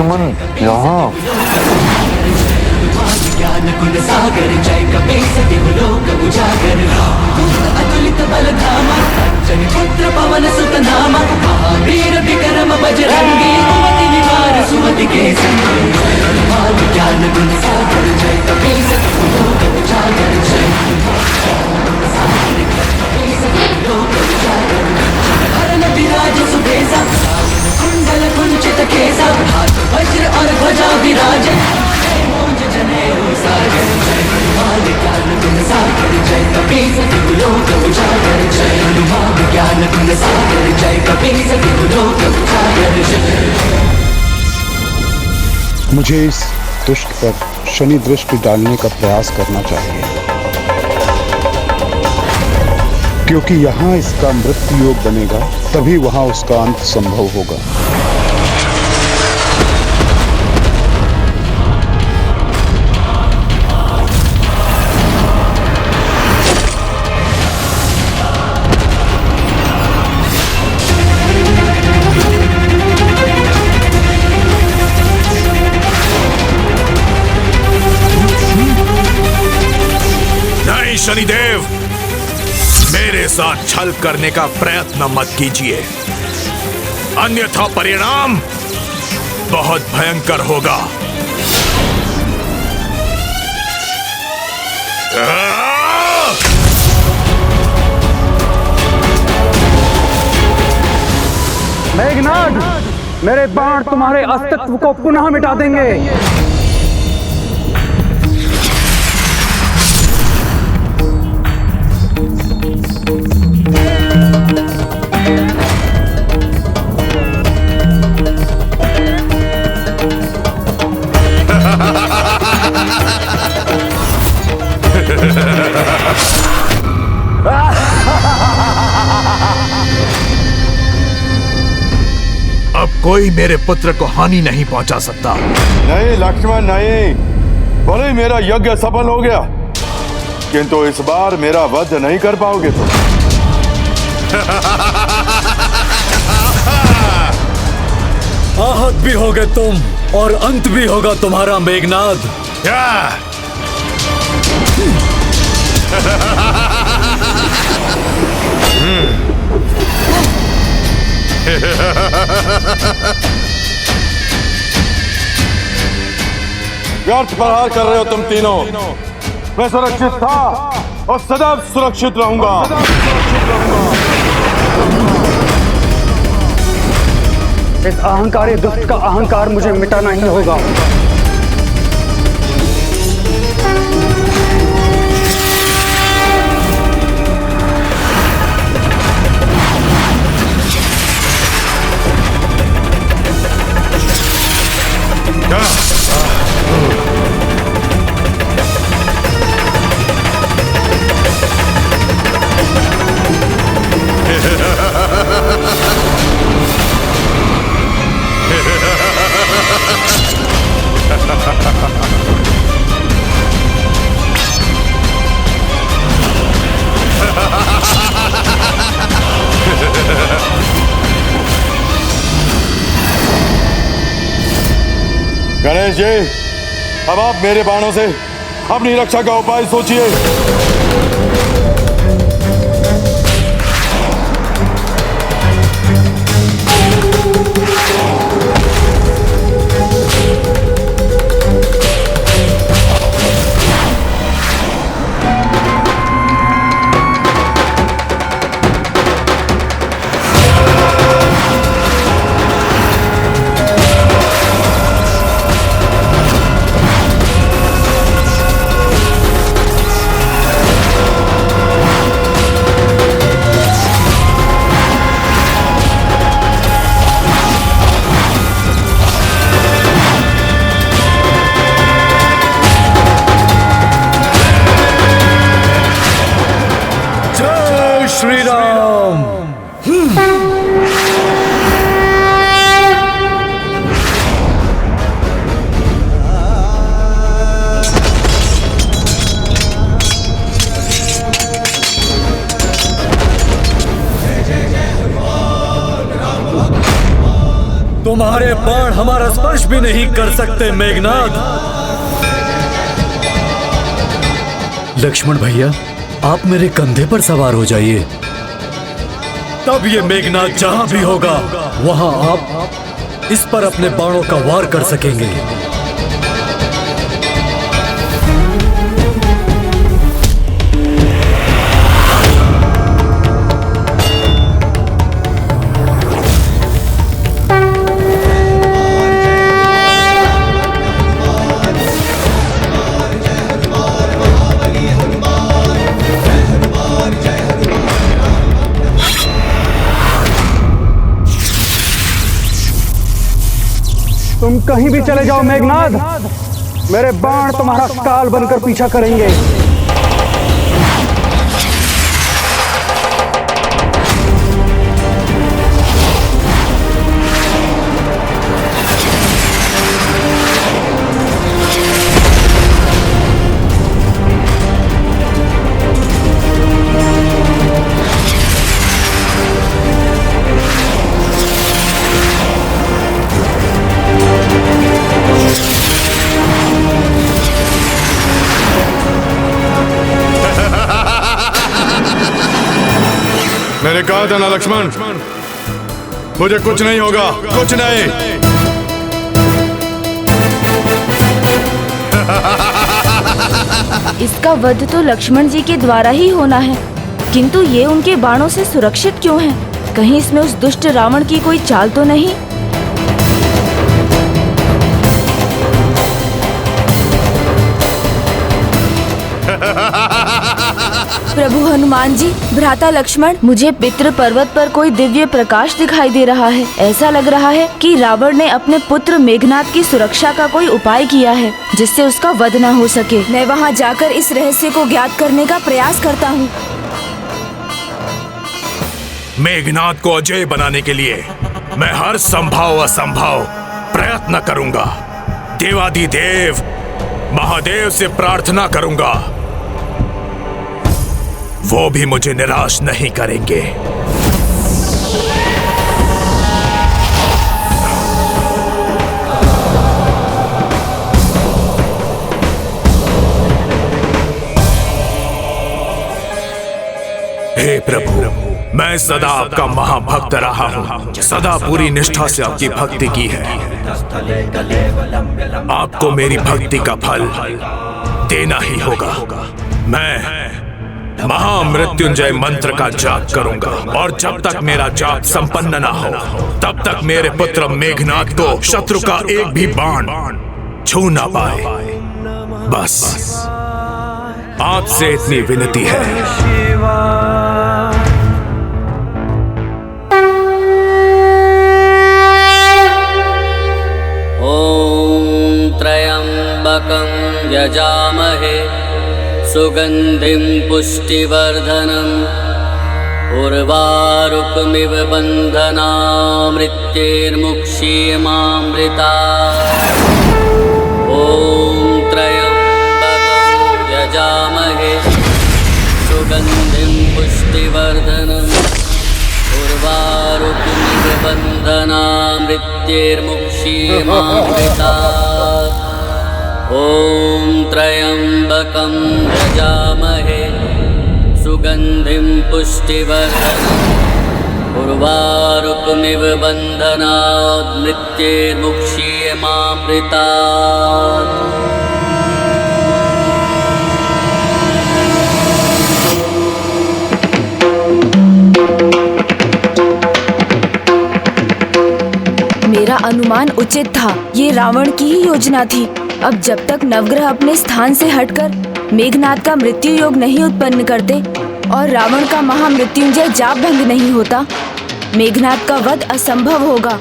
दुश्मन यहाँ। ज्ञान कुल सागर जय कपीस दिवलोक उजागर अतुलित बल धामा जन पुत्र पवन सुत नामा महावीर विक्रम बजरंगी कुमति निवार सुमति के संगी ज्ञान कुल सागर जय कपीस दिवलोक उजागर जय हरण विराज सुबेसा कुंडल कुंचित केसा हाथ वज्र और ध्वजा विराज जनेऊ सागर जय हनुमान ज्ञान गुण सागर जय कपीस दिवलोक उजागर जय हनुमान ज्ञान गुण सागर जय कपीस दिवलोक उजागर जय। मुझे इस दुष्ट पर शनि दृष्टि डालने का प्रयास करना चाहिए, क्योंकि यहाँ इसका मृत्यु योग बनेगा, तभी वहाँ उसका अंत संभव होगा। नहीं शनिदेव, मेरे साथ छल करने का प्रयत्न मत कीजिए, अन्यथा परिणाम बहुत भयंकर होगा। मेघनाद, मेरे बाण तुम्हारे अस्तित्व को पुनः मिटा देंगे। अब कोई मेरे पुत्र को हानि नहीं पहुंचा सकता। नहीं लक्ष्मण नहीं, भले मेरा यज्ञ सफल हो गया, किंतु इस बार मेरा वध नहीं कर पाओगे तुम। आहत भी होगे तुम और अंत भी होगा तुम्हारा मेघनाद। व्यर्थ प्रहार कर रहे हो तुम तीनों। मैं सुरक्षित था और सदैव सुरक्षित रहूंगा। इस अहंकारी दुष्ट का अहंकार मुझे मिटाना ही होगा। गणेश जी, अब आप मेरे बाणों से अपनी रक्षा का उपाय सोचिए। तुम्हारे बाण हमारा स्पर्श भी नहीं कर सकते मेघनाद। लक्ष्मण भैया, आप मेरे कंधे पर सवार हो जाइए। तब ये मेघनाद जहां भी होगा वहां आप इस पर अपने बाणों का वार कर सकेंगे। तुम कहीं भी चले जाओ मेघनाद, मेरे बाण तुम्हारा काल बनकर पीछा करेंगे। मैंने कहा था ना लक्ष्मण, मुझे कुछ नहीं होगा, कुछ नहीं। इसका वध तो लक्ष्मण जी के द्वारा ही होना है, किंतु ये उनके बाणों से सुरक्षित क्यों है? कहीं इसमें उस दुष्ट रावण की कोई चाल तो नहीं? प्रभु हनुमान जी, भ्राता लक्ष्मण, मुझे पितृ पर्वत पर कोई दिव्य प्रकाश दिखाई दे रहा है। ऐसा लग रहा है कि रावण ने अपने पुत्र मेघनाद की सुरक्षा का कोई उपाय किया है जिससे उसका वध न हो सके। मैं वहां जाकर इस रहस्य को ज्ञात करने का प्रयास करता हूँ। मेघनाद को अजय बनाने के लिए मैं हर संभव असंभव प्रयत्न करूंगा। देवादिदेव महादेव से प्रार्थना करूंगा, वो भी मुझे निराश नहीं करेंगे। हे प्रभु, मैं सदा आपका महाभक्त रहा हूँ, सदा पूरी निष्ठा से आपकी भक्ति की है। आपको मेरी भक्ति का फल देना ही होगा। मैं महामृत्युंजय मंत्र का जाप करूंगा और जब तक मेरा जाप संपन्न ना हो तब तक मेरे पुत्र मेघनाद को शत्रु का एक भी बाण छू ना पाए। बस आपसे इतनी विनती है। ओम त्र्यंबकं यजामहे सुगंधिं पुष्टिवर्धनम् उर्वारुकमिव बन्धनामृत्यैर्मुक्षीयमामृतात्। ॐ त्र्यंबकं यजामहे सुगंधिं पुष्टिवर्धनम् उर्वारुकमिव बन्धनामृत्यैर्मुक्षीयमामृतात्। ॐ त्र्यंबकं यजामहे सुगंधिं पुष्टिवर्धनम् उर्वारुकमिव बन्धनात् मृत्यैर्मुक्षीयमामृतात्। मेरा अनुमान उचित था, ये रावण की ही योजना थी। अब जब तक नवग्रह अपने स्थान से हटकर मेघनाद का मृत्यु योग नहीं उत्पन्न करते और रावण का महामृत्युंजय जाप भंग नहीं होता, मेघनाद का वध असंभव होगा।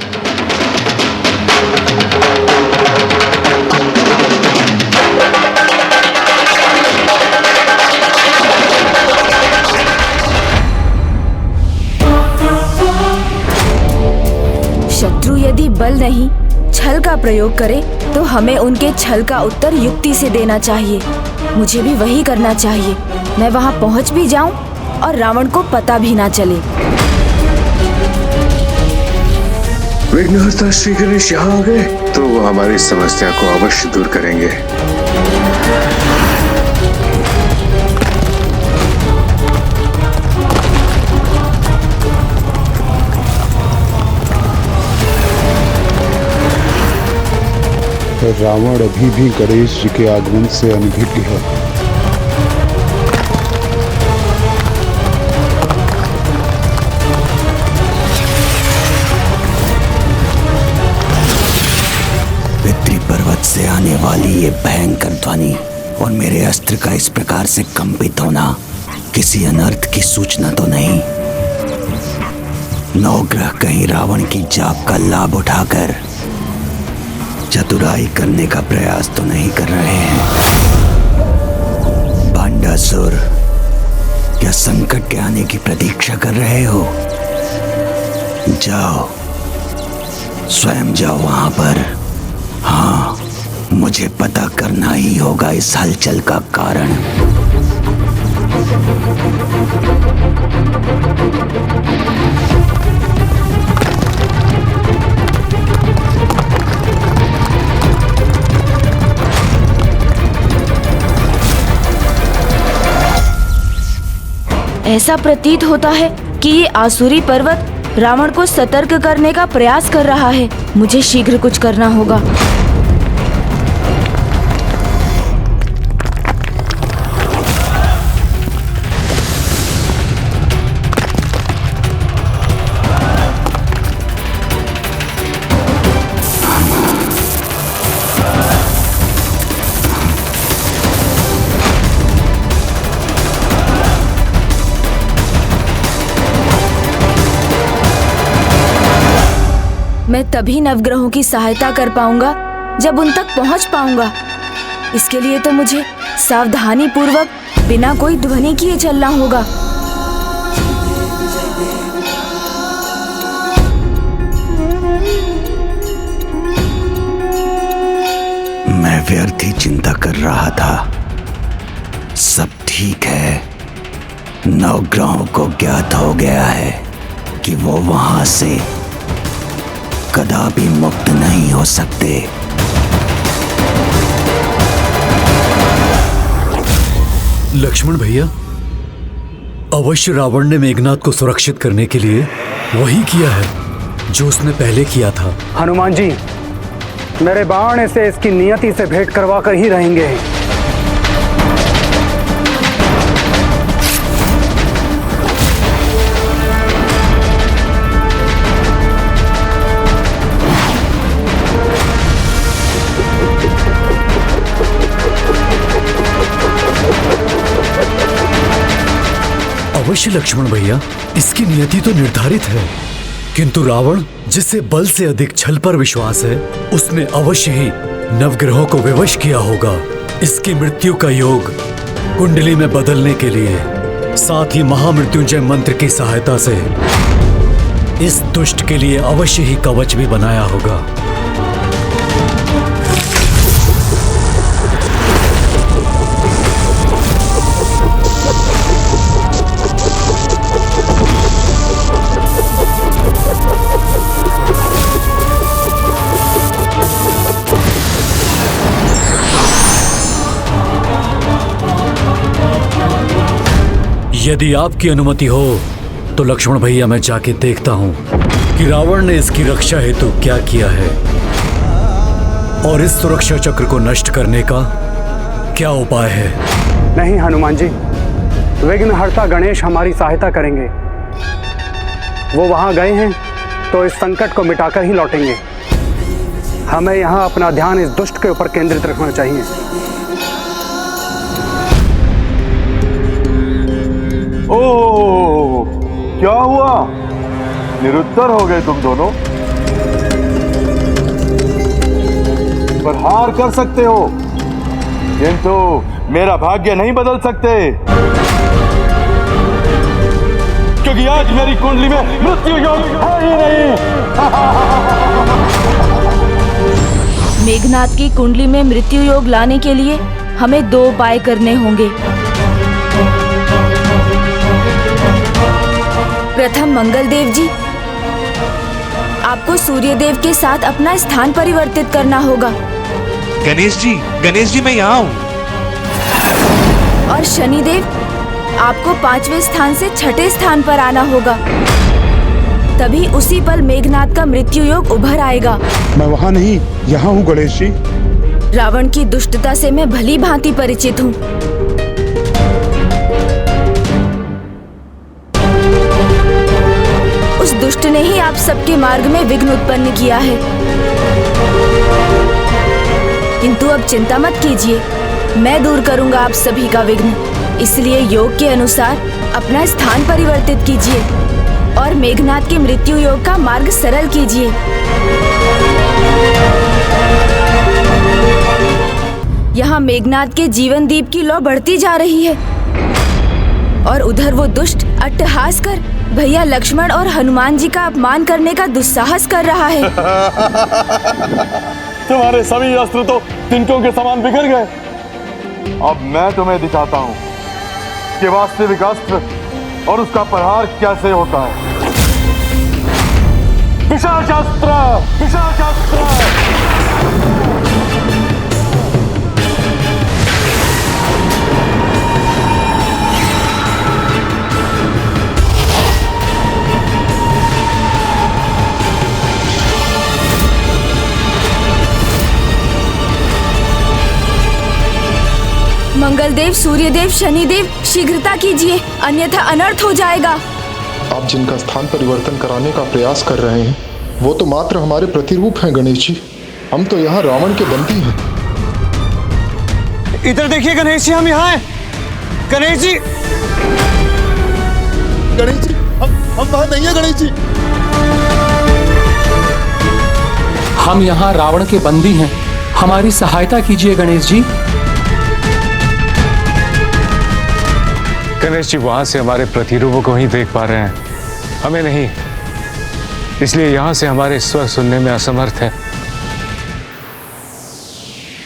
शत्रु यदि बल नहीं छल का प्रयोग करे तो हमें उनके छल का उत्तर युक्ति से देना चाहिए। मुझे भी वही करना चाहिए। मैं वहां पहुंच भी जाऊं और रावण को पता भी ना चले। विघ्नहर्ता श्री गणेश यहाँ आ गए तो वो हमारी समस्या को अवश्य दूर करेंगे। रावण अभी भी गणेश जी के आगमन से अनभिज्ञ है। पितृ पर्वत से आने वाली ये भयंकर ध्वनि और मेरे अस्त्र का इस प्रकार से कंपित होना किसी अनर्थ की सूचना तो नहीं? नवग्रह कहीं रावण की जाप का लाभ उठाकर चतुराई करने का प्रयास तो नहीं कर रहे हैं? भांडासुर, क्या संकट के आने की प्रतीक्षा कर रहे हो? जाओ, स्वयं जाओ वहां पर। हाँ, मुझे पता करना ही होगा इस हलचल का कारण। ऐसा प्रतीत होता है कि ये आसुरी पर्वत रावण को सतर्क करने का प्रयास कर रहा है। मुझे शीघ्र कुछ करना होगा। मैं तभी नवग्रहों की सहायता कर पाऊंगा जब उन तक पहुंच पाऊंगा। इसके लिए तो मुझे सावधानी पूर्वक बिना कोई ध्वनि किए चलना होगा। मैं व्यर्थ ही चिंता कर रहा था। सब ठीक है। नवग्रहों को ज्ञात हो गया है कि वो वहां से कदापि मुक्त नहीं हो सकते। लक्ष्मण भैया, अवश्य रावण ने मेघनाद को सुरक्षित करने के लिए वही किया है जो उसने पहले किया था। हनुमान जी, मेरे बाण से इसकी नियति से भेंट करवा कर ही रहेंगे। अवश्य लक्ष्मण भैया, इसकी नियति तो निर्धारित है, किंतु रावण, जिसे बल से अधिक छल पर विश्वास है, उसने अवश्य ही नवग्रहों को विवश किया होगा। इसकी मृत्यु का योग कुंडली में बदलने के लिए, साथ ही महामृत्युंजय मंत्र की सहायता से इस दुष्ट के लिए अवश्य ही कवच भी बनाया होगा। यदि आपकी अनुमति हो तो लक्ष्मण भैया, मैं जाके देखता हूं कि रावण ने इसकी रक्षा हेतु क्या किया है और इस सुरक्षा चक्र को नष्ट करने का क्या उपाय है। नहीं हनुमान जी, विघ्नहर्ता गणेश हमारी सहायता करेंगे। वो वहां गए हैं तो इस संकट को मिटाकर ही लौटेंगे। हमें यहाँ अपना ध्यान इस दुष्ट के ऊपर केंद्रित रखना चाहिए। ओह, क्या हुआ? निरुत्तर हो गए तुम दोनों। पर हार कर सकते हो, किंतु मेरा भाग्य नहीं बदल सकते, क्योंकि आज मेरी कुंडली में मृत्यु योग है ही नहीं। मेघनाद की कुंडली में मृत्यु योग लाने के लिए हमें दो उपाय करने होंगे। प्रथम, मंगल देव जी, आपको सूर्यदेव के साथ अपना स्थान परिवर्तित करना होगा। गणेश जी मैं यहाँ हूँ। और शनिदेव, आपको 5वें स्थान से 6ठे स्थान पर आना होगा। तभी उसी पल मेघनाद का मृत्यु योग उभर आएगा। मैं वहाँ नहीं, यहाँ हूँ गणेश जी। रावण की दुष्टता से मैं भली भांति परिचित हूँ। उस दुष्ट ने ही आप सबके मार्ग में विघ्न उत्पन्न किया है। किंतु अब चिंता मत कीजिए, मैं दूर करूंगा आप सभी का विघ्न। इसलिए योग के अनुसार अपना स्थान परिवर्तित कीजिए और मेघनाद के मृत्यु योग का मार्ग सरल कीजिए। यहाँ मेघनाद के जीवन दीप की लौ बढ़ती जा रही है और उधर वो दुष्ट अट्टहास कर भैया लक्ष्मण और हनुमान जी का अपमान करने का दुस्साहस कर रहा है। तुम्हारे सभी अस्त्र तो तिनकों के समान बिखर गए। अब मैं तुम्हें दिखाता हूँ कि वास्तविक अस्त्र और उसका प्रहार कैसे होता है। पिशाचास्त्र, पिशाचास्त्र। मंगलदेव, सूर्यदेव, शनिदेव, शीघ्रता कीजिए, अन्यथा अनर्थ हो जाएगा। आप जिनका स्थान परिवर्तन कराने का प्रयास कर रहे हैं वो तो मात्र हमारे प्रतिरूप हैं गणेश जी। हम तो यहाँ रावण के बंदी हैं। इधर देखिए गणेश जी, हम यहाँ हैं। गणेश जी, गणेश जी, हम वहाँ नहीं है गणेश जी। हम यहाँ रावण के बंदी हैं, हमारी सहायता कीजिए गणेश जी। गणेश जी वहां से हमारे प्रतिरूपों को ही देख पा रहे हैं, हमें नहीं, इसलिए यहाँ से हमारे स्वर सुनने में असमर्थ है।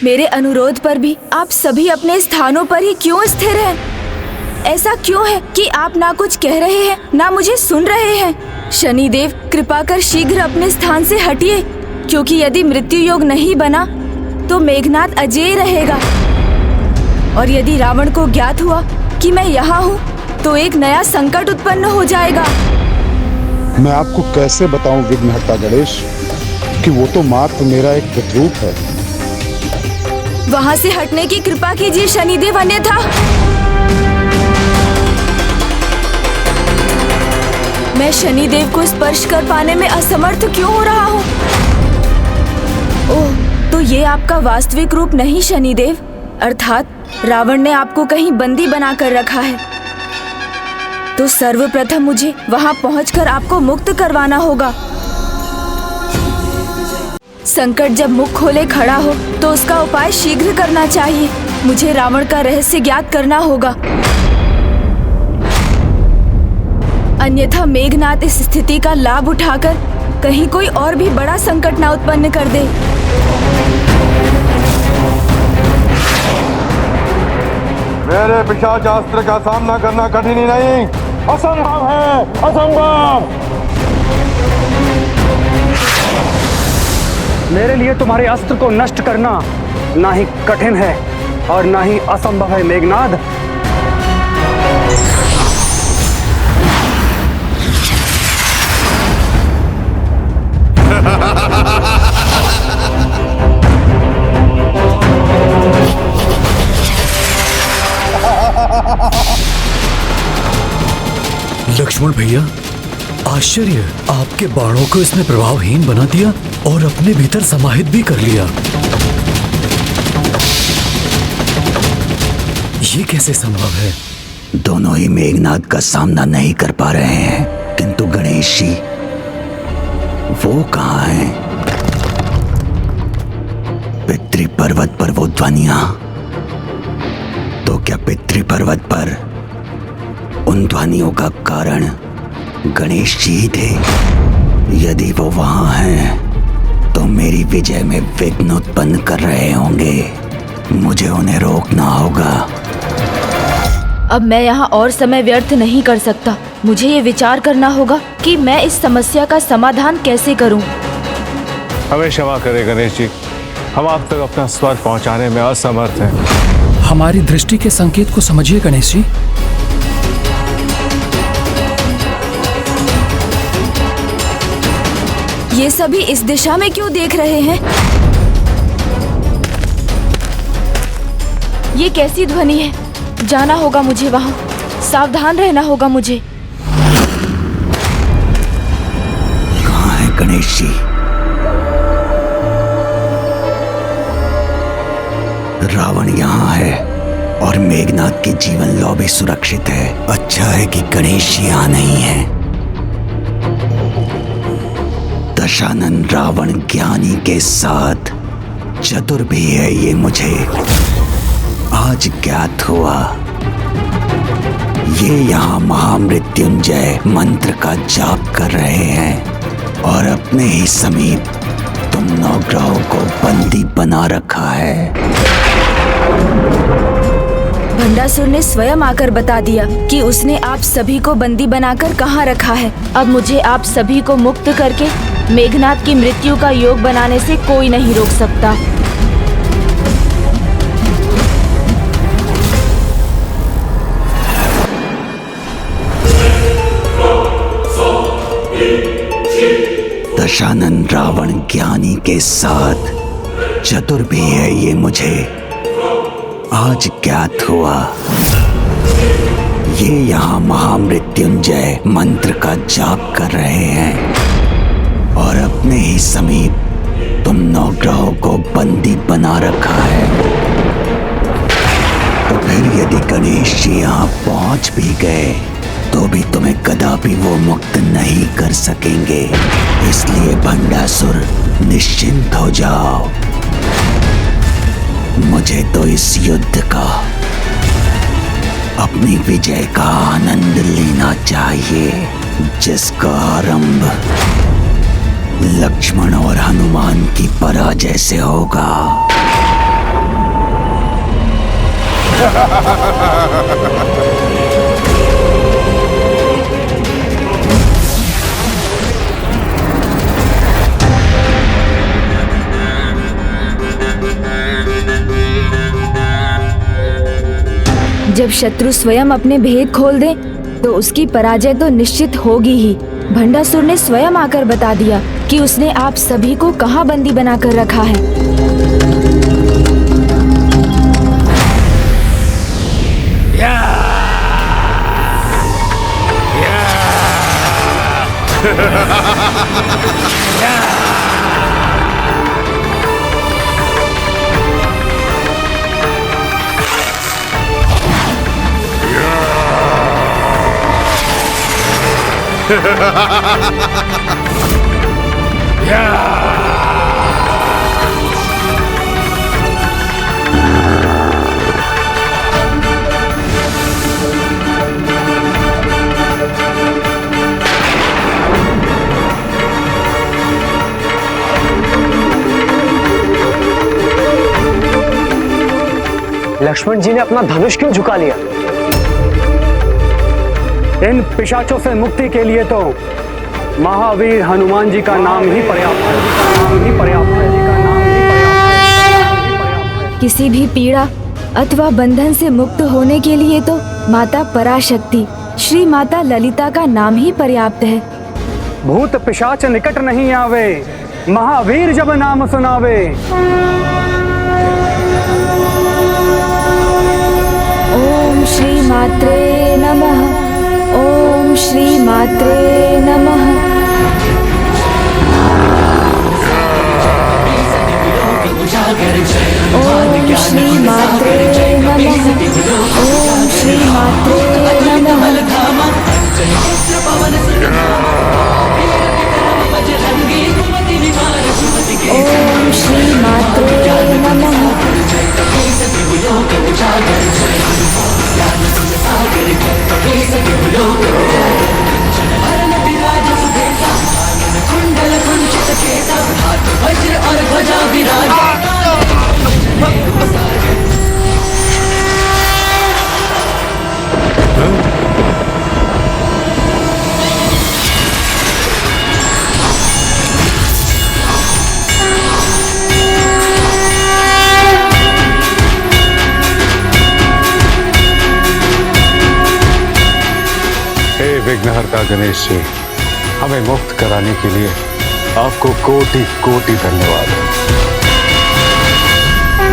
मेरे अनुरोध पर भी आप सभी अपने स्थानों पर ही क्यों स्थिर हैं? ऐसा क्यों है कि आप ना कुछ कह रहे हैं ना मुझे सुन रहे हैं? शनिदेव, कृपा कर शीघ्र अपने स्थान से हटिए, क्योंकि यदि मृत्यु योग नहीं बना तो मेघनाद अजेय रहेगा। और यदि रावण को ज्ञात हुआ कि मैं यहाँ हूँ तो एक नया संकट उत्पन्न हो जाएगा। मैं आपको कैसे बताऊं विघ्नहर्ता गणेश कि वो तो मात्र मेरा एक प्रतिरूप है। वहाँ से हटने की कृपा कीजिए शनिदेव, अन्यथा मैं शनिदेव को स्पर्श कर पाने में असमर्थ क्यों हो रहा हूँ? ओह, तो ये आपका वास्तविक रूप नहीं शनिदेव, अर्थात रावण ने आपको कहीं बंदी बनाकर रखा है। तो सर्वप्रथम मुझे वहां पहुंचकर आपको मुक्त करवाना होगा। संकट जब मुख खोले खड़ा हो तो उसका उपाय शीघ्र करना चाहिए। मुझे रावण का रहस्य ज्ञात करना होगा, अन्यथा मेघनाद इस स्थिति का लाभ उठाकर कहीं कोई और भी बड़ा संकट ना उत्पन्न कर दे। मेरे पिशाचास्त्र का सामना करना कठिन ही नहीं, असंभव है, असंभव। मेरे लिए तुम्हारे अस्त्र को नष्ट करना ना ही कठिन है और ना ही असंभव है मेघनाद। लक्ष्मण भैया, आश्चर्य, आपके बाणों को इसने प्रभावहीन बना दिया और अपने भीतर समाहित भी कर लिया। ये कैसे संभव है? दोनों ही मेघनाद का सामना नहीं कर पा रहे हैं, किंतु गणेश जी वो कहाँ हैं? पितृ पर्वत पर वो ध्वनियां, तो क्या पितृ पर्वत पर उन ध्वनियों का कारण गणेश जी ही थे? यदि वो वहां हैं तो मेरी विजय में विघ्न उत्पन्न कर रहे होंगे। मुझे उन्हें रोकना होगा। अब मैं यहाँ और समय व्यर्थ नहीं कर सकता। मुझे ये विचार करना होगा कि मैं इस समस्या का समाधान कैसे करूं। हमें क्षमा करें गणेश जी, हम आप तक अपना स्वर पहुंचाने में असमर्थ हैं। हमारी दृष्टि के संकेत को समझिए गणेश जी। ये सभी इस दिशा में क्यों देख रहे हैं? ये कैसी ध्वनि है? जाना होगा मुझे वहां, सावधान रहना होगा मुझे। कहाँ है गणेश जी? रावण यहाँ है और मेघनाथ की जीवन लौ भी सुरक्षित है। अच्छा है कि गणेश जी यहाँ नहीं है। दशानन रावण ज्ञानी के साथ चतुर भी है, ये मुझे आज ज्ञात हुआ। ये यहाँ महामृत्युंजय मंत्र का जाप कर रहे हैं और अपने ही समीप तुम नवग्रहों को बंदी बना रखा है। भंडासुर ने स्वयं आकर बता दिया कि उसने आप सभी को बंदी बनाकर कहाँ रखा है। अब मुझे आप सभी को मुक्त करके मेघनाथ की मृत्यु का योग बनाने से कोई नहीं रोक सकता। दशानन रावण ज्ञानी के साथ चतुर भी है, ये मुझे आज ज्ञात हुआ। ये यहाँ महामृत्युंजय मंत्र का जाप कर रहे हैं और अपने ही समीप तुम नवग्रहों को बंदी बना रखा है। तो फिर यदि गणेश जी यहाँ पहुंच भी गए तो भी तुम्हें कदापि वो मुक्त नहीं कर सकेंगे। इसलिए भंडासुर निश्चिंत हो जाओ। मुझे तो इस युद्ध का, अपनी विजय का आनंद लेना चाहिए, जिसका आरंभ लक्ष्मण और हनुमान की पराजय से होगा। जब शत्रु स्वयं अपने भेद खोल दे तो उसकी पराजय तो निश्चित होगी ही। भंडासुर ने स्वयं आकर बता दिया कि उसने आप सभी को कहाँ बंदी बनाकर रखा है। लक्ष्मण जी ने अपना धनुष क्यों झुका लिया? इन पिशाचों से मुक्ति के लिए तो महावीर हनुमान जी का नाम ही पर्याप्त है। किसी भी पीड़ा अथवा बंधन से मुक्त होने के लिए तो माता पराशक्ति श्री माता ललिता का नाम ही पर्याप्त है। भूत पिशाच निकट नहीं आवे, महावीर जब नाम सुनावे। ओम श्री मात्रे नमः। ओम श्री मात्रे नमः। ओम श्री मात्रे नमः। ओम श्री मात्रे नमः। ओम श्री मात्रे विघ्नहर्ता गणेश जी, हमें मुक्त कराने के लिए आपको कोटि कोटि धन्यवाद।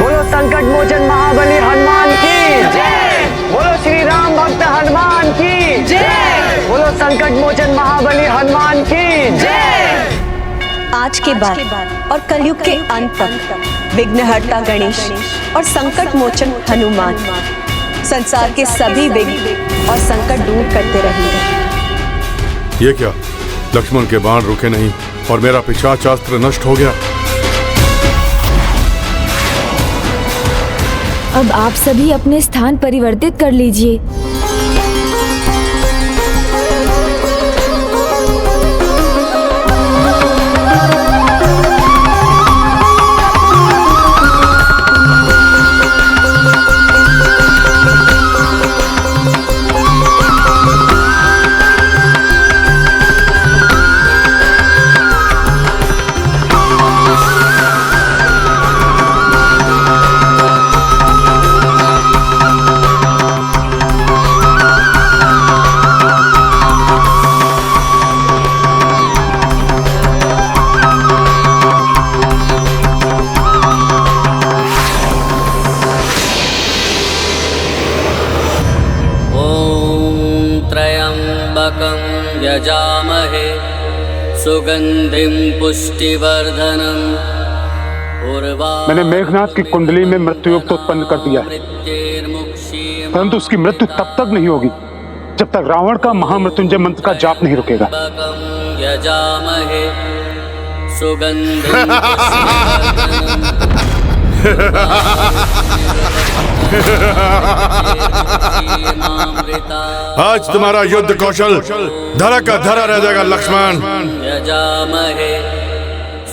बोलो संकट मोचन महाबली हनुमान की जय। बोलो श्री राम भक्त हनुमान की जय। बोलो संकट मोचन महाबली हनुमान की जय। आज के बाद और कलयुग के अंत तक विघ्नहर्ता गणेश और संकट मोचन हनुमान संसार के सभी विघ्न और संकट दूर करते रहेंगे। ये क्या, लक्ष्मण के बाण रुके नहीं और मेरा पिशाचास्त्र नष्ट हो गया। अब आप सभी अपने स्थान परिवर्तित कर लीजिए। यजामहे सुगंधिं पुष्टिवर्धनम्। मैंने मेघनाथ की कुंडली में मृत्यु योग तो उत्पन्न कर दिया है, परंतु उसकी मृत्यु तब तक नहीं होगी जब तक रावण का महामृत्युंजय मंत्र का जाप नहीं रुकेगा। यजामहे सुगंधिं आज तुम्हारा युद्ध कौशल धरा का धरा रह जाएगा लक्ष्मण। यजामहे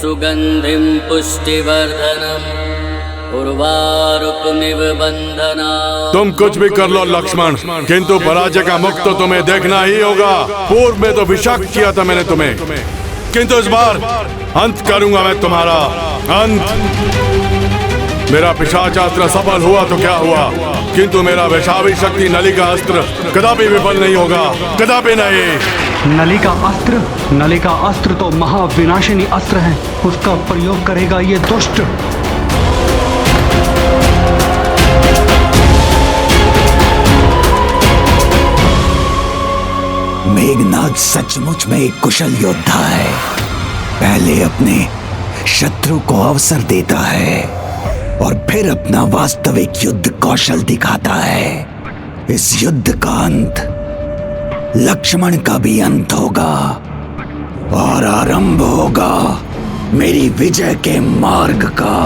सुगंधिं पुष्टिवर्धनम् उर्वारुकमिव बन्धनात्। तुम कुछ भी कर लो लक्ष्मण, किंतु पराजय का मुख तो तुम्हें देखना ही होगा। पूर्व में तो विषाक्त किया था मैंने तुम्हें, किंतु इस बार अंत करूंगा मैं तुम्हारा अंत। मेरा पिशाचास्त्र सफल हुआ तो क्या हुआ, किंतु मेरा वैशावी शक्ति नलिका अस्त्र कदापि विफल नहीं होगा, कदापि नहीं। नलिका अस्त्र तो महाविनाशिनी अस्त्र है, उसका प्रयोग करेगा ये दुष्ट। मेघनाथ सचमुच में एक कुशल योद्धा है। पहले अपने शत्रु को अवसर देता है और फिर अपना वास्तविक युद्ध कौशल दिखाता है। इस युद्ध का अंत लक्ष्मण का भी अंत होगा और आरंभ होगा मेरी विजय के मार्ग का।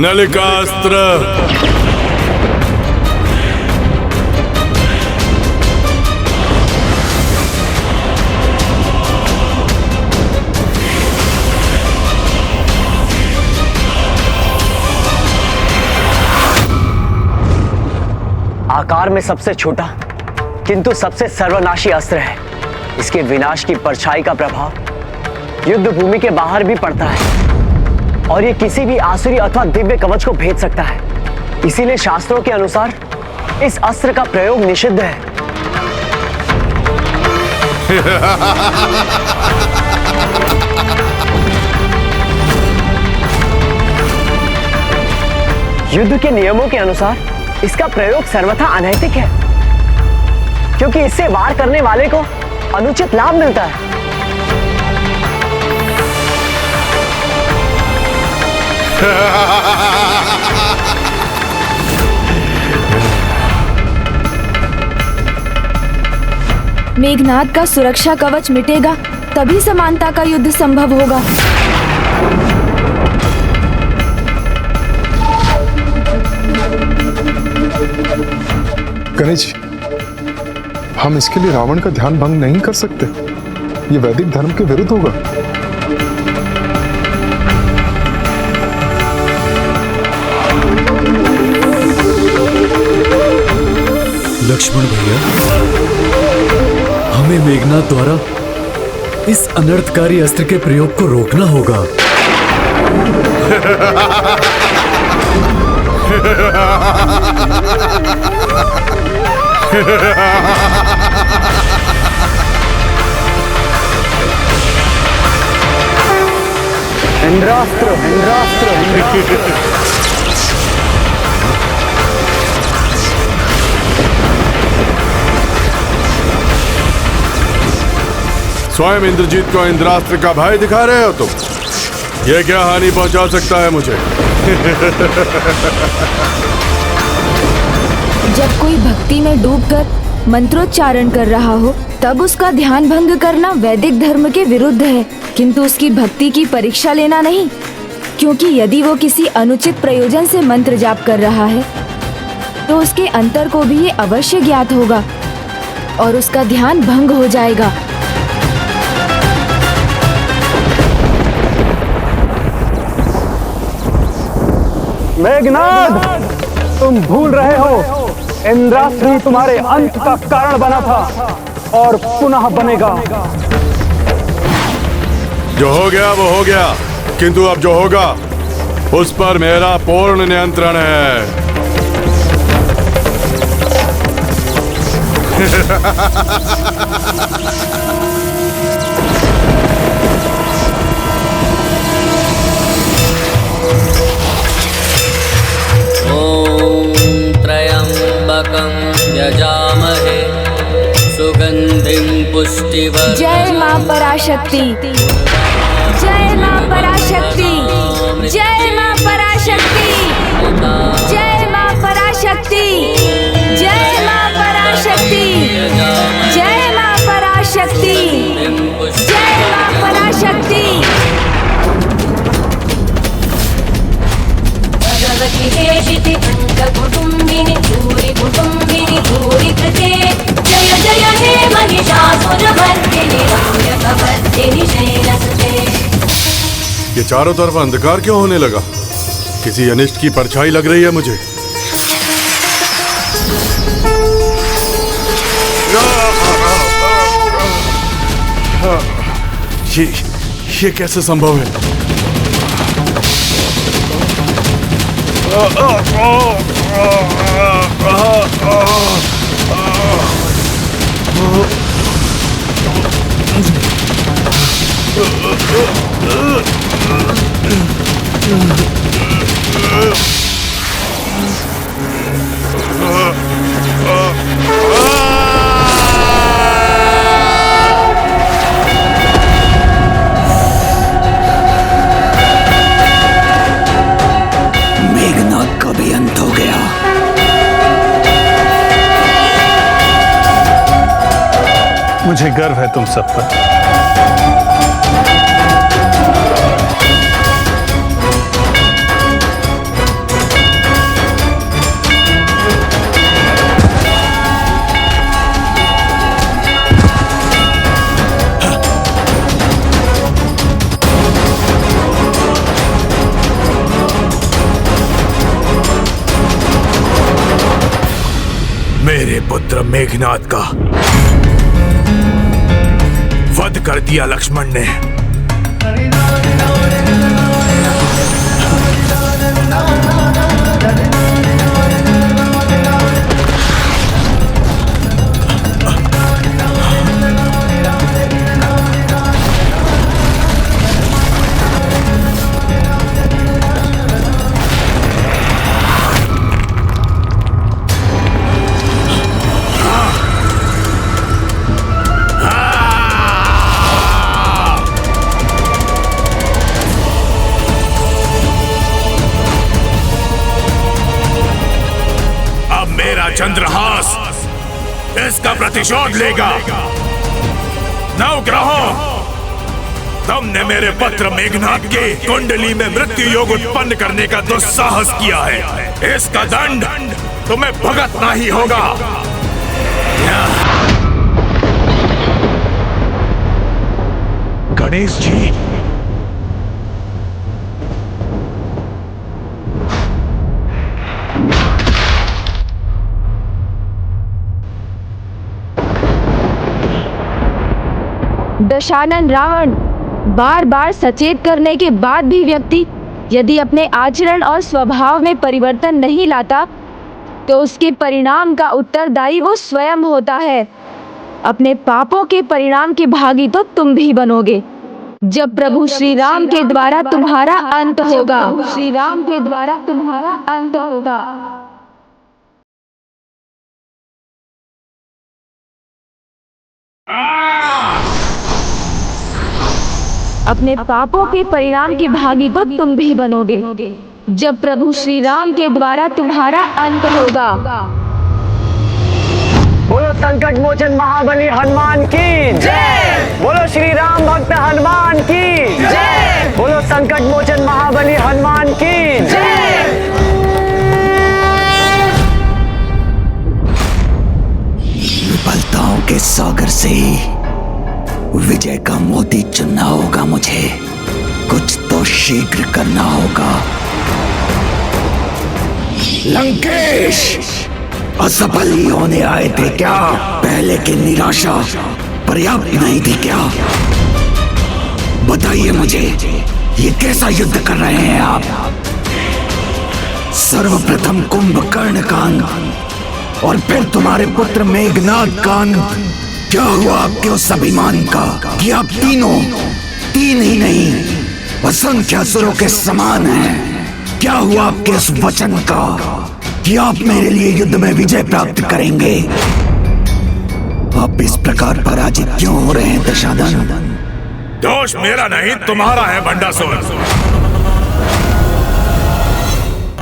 नलिकास्त्र आकार में सबसे छोटा किंतु सबसे सर्वनाशी अस्त्र है। इसके विनाश की परछाई का प्रभाव युद्ध भूमि के बाहर भी पड़ता है और ये किसी भी आसुरी अथवा दिव्य कवच को भेद सकता है। इसीलिए शास्त्रों के अनुसार इस अस्त्र का प्रयोग निषिद्ध है। युद्ध के नियमों के अनुसार इसका प्रयोग सर्वथा अनैतिक है, क्योंकि इससे वार करने वाले को अनुचित लाभ मिलता है। मेघनाथ का सुरक्षा कवच मिटेगा तभी समानता का युद्ध संभव होगा। गणेश जी, हम इसके लिए रावण का ध्यान भंग नहीं कर सकते। ये वैदिक धर्म के विरुद्ध होगा। लक्ष्मण भैया, हमें मेघनाथ द्वारा इस अनर्थकारी अस्त्र के प्रयोग को रोकना होगा। इंद्रास्त्र, इंद्रास्त्र, इंद्रास्त्र। स्वयं इंद्रजीत को इंद्रास्त्र का भय दिखा रहे हो तुम? ये क्या हानि पहुंचा सकता है मुझे? जब कोई भक्ति में डूबकर मंत्रोच्चारण कर रहा हो तब उसका ध्यान भंग करना वैदिक धर्म के विरुद्ध है, किंतु उसकी भक्ति की परीक्षा लेना नहीं, क्योंकि यदि वो किसी अनुचित प्रयोजन से मंत्र जाप कर रहा है तो उसके अंतर को भी ये अवश्य ज्ञात होगा और उसका ध्यान भंग हो जाएगा। मेघनाद, तुम भूल रहे हो इंद्रास्त्र ही तुम्हारे अंत का कारण बना था और पुनः बनेगा। जो हो गया वो हो गया, किंतु अब जो होगा उस पर मेरा पूर्ण नियंत्रण है। ॐ त्र्यम्बकं यजामहे सुगन्धिं पुष्टिवर्धनम्। जय मां पराशक्ति, जय मां पराशक्ति, जय मां पराशक्ति, जय मां पराशक्ति, जय मां पराशक्ति, जय मां पराशक्ति, जय मां पराशक्ति। भगवति देशिति कुटुम्बिनि भूरि कुटुम्बिनि भूरि कृते जय जय हे महिषासुरमर्दिनि रम्यकवर्दिनि शैलसुते। ये चारों तरफ अंधकार क्यों होने लगा? किसी अनिष्ट की परछाई लग रही है मुझे। ये कैसे संभव है? मेघनाद का भी अंत हो गया। मुझे गर्व है तुम सब पर। मेरे पुत्र मेघनाद का वध कर दिया लक्ष्मण ने। चंद्रहास इसका प्रतिशोध लेगा। नवग्रहों, तुमने मेरे पुत्र मेघनाद के कुंडली में मृत्यु योग उत्पन्न करने का दुस्साहस किया है। इसका दंड तुम्हें भुगतना ही होगा। गणेश जी, दशानन रावण, बार बार सचेत करने के बाद भी व्यक्ति यदि अपने आचरण और स्वभाव में परिवर्तन नहीं लाता तो उसके परिणाम का उत्तरदायी वो स्वयं होता है। अपने पापों के परिणाम के भागी तो तुम भी बनोगे जब प्रभु श्री राम के द्वारा तुम्हारा अंत होगा। श्री राम के द्वारा तुम्हारा अंत होगा। अपने पापों के परिणाम के भागी तो तुम भी बनोगे जब प्रभु श्री राम के द्वारा तुम्हारा अंत होगा। बोलो संकट मोचन महाबली हनुमान की जय। बोलो श्री राम भक्त हनुमान की जय। बोलो संकट मोचन महाबली हनुमान की जय। विफलताओं के सागर से विजय का मोती चुनना होगा मुझे। कुछ तो शीघ्र करना होगा। लंकेश असफल ही होने आए थे क्या? पहले की निराशा पर्याप्त नहीं थी क्या? बताइए मुझे, ये कैसा युद्ध कर रहे हैं आप? सर्वप्रथम कुंभकर्ण का अंत और फिर तुम्हारे पुत्र मेघनाद का अंत। क्या हुआ आपके उस अभिमान का कि आप तीनों, तीन ही नहीं असंख्य असुरों के समान हैं? क्या हुआ आपके उस वचन का कि आप मेरे लिए युद्ध में विजय प्राप्त करेंगे? आप इस प्रकार पराजित क्यों हो रहे हैं दशानन? दोष मेरा नहीं तुम्हारा है बंडासुर।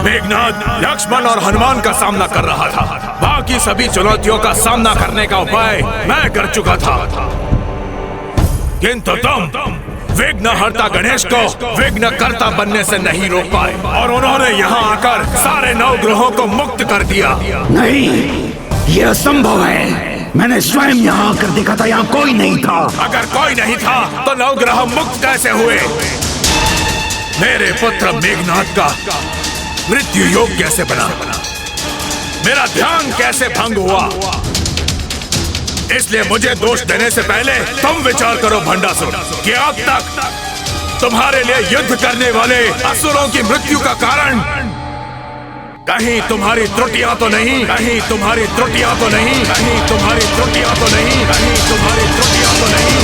मेघनाद लक्ष्मण और हनुमान का सामना कर रहा था। बाकी सभी चुनौतियों का सामना करने का उपाय मैं कर चुका था, किंतु तुम विघ्नहर्ता गणेश को विघ्नकर्ता बनने से नहीं रोक पाए और उन्होंने यहाँ आकर सारे 9 ग्रहों को मुक्त कर दिया। नहीं, ये असंभव है। मैंने स्वयं यहाँ आकर देखा था, यहाँ कोई नहीं था। अगर कोई नहीं था तो 9 ग्रह मुक्त कैसे हुए? मेरे पुत्र मेघनाद का मृत्यु योग कैसे बना? मेरा ध्यान कैसे भंग हुआ? इसलिए मुझे दोष देने से पहले तुम विचार करो भंडासुर कि अब तक तुम्हारे लिए युद्ध करने वाले असुरों की मृत्यु का कारण कहीं तुम्हारी त्रुटियां तो नहीं, कहीं तुम्हारी त्रुटियां तो नहीं, कहीं तुम्हारी त्रुटियां तो नहीं, कहीं तुम्हारी त्रुटियां तो नहीं।